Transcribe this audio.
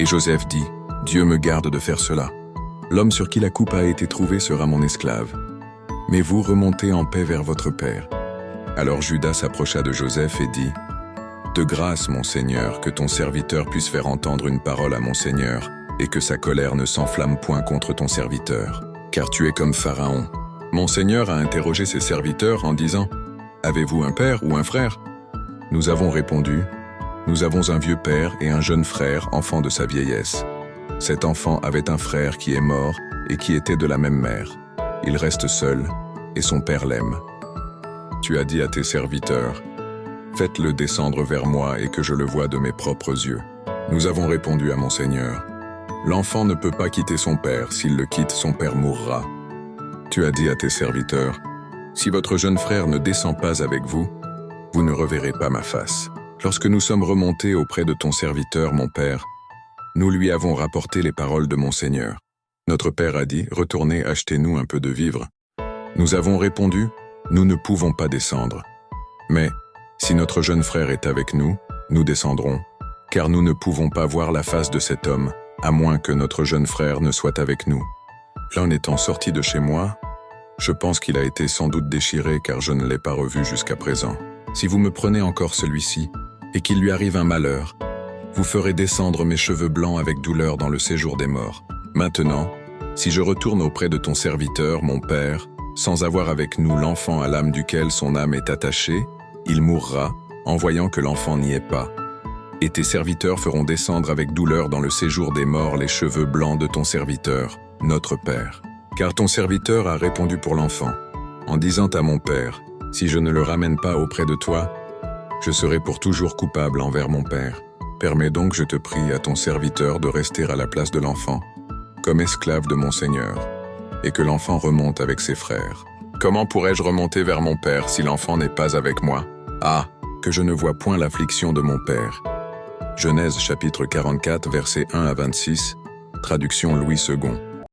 Et Joseph dit, Dieu me garde de faire cela. L'homme sur qui la coupe a été trouvée sera mon esclave. Mais vous remontez en paix vers votre père. Alors Judas s'approcha de Joseph et dit, de grâce, mon Seigneur, que ton serviteur puisse faire entendre une parole à mon Seigneur, et que sa colère ne s'enflamme point contre ton serviteur. Car tu es comme Pharaon. Mon Seigneur a interrogé ses serviteurs en disant, avez-vous un père ou un frère? Nous avons répondu, nous avons un vieux père et un jeune frère, enfant de sa vieillesse. Cet enfant avait un frère qui est mort et qui était de la même mère. Il reste seul, et son père l'aime. Tu as dit à tes serviteurs, faites-le descendre vers moi et que je le voie de mes propres yeux. Nous avons répondu à mon Seigneur, l'enfant ne peut pas quitter son père, s'il le quitte, son père mourra. Tu as dit à tes serviteurs, si votre jeune frère ne descend pas avec vous, vous ne reverrez pas ma face. Lorsque nous sommes remontés auprès de ton serviteur, mon père, nous lui avons rapporté les paroles de mon Seigneur. Notre père a dit, retournez, achetez-nous un peu de vivres. Nous avons répondu, nous ne pouvons pas descendre. Mais, si notre jeune frère est avec nous, nous descendrons, car nous ne pouvons pas voir la face de cet homme, à moins que notre jeune frère ne soit avec nous. L'un étant sorti de chez moi, je pense qu'il a été sans doute déchiré car je ne l'ai pas revu jusqu'à présent. Si vous me prenez encore celui-ci, et qu'il lui arrive un malheur, vous ferez descendre mes cheveux blancs avec douleur dans le séjour des morts. Maintenant, si je retourne auprès de ton serviteur, mon père, sans avoir avec nous l'enfant à l'âme duquel son âme est attachée, il mourra, en voyant que l'enfant n'y est pas. Et tes serviteurs feront descendre avec douleur dans le séjour des morts les cheveux blancs de ton serviteur, notre père. Car ton serviteur a répondu pour l'enfant, en disant à mon père, si je ne le ramène pas auprès de toi, je serai pour toujours coupable envers mon père. Permets donc, je te prie, à ton serviteur de rester à la place de l'enfant, comme esclave de mon Seigneur, et que l'enfant remonte avec ses frères. Comment pourrais-je remonter vers mon père si l'enfant n'est pas avec moi? Ah, que je ne vois point l'affliction de mon père. Genèse chapitre 44, versets 1 à 26, traduction Louis II.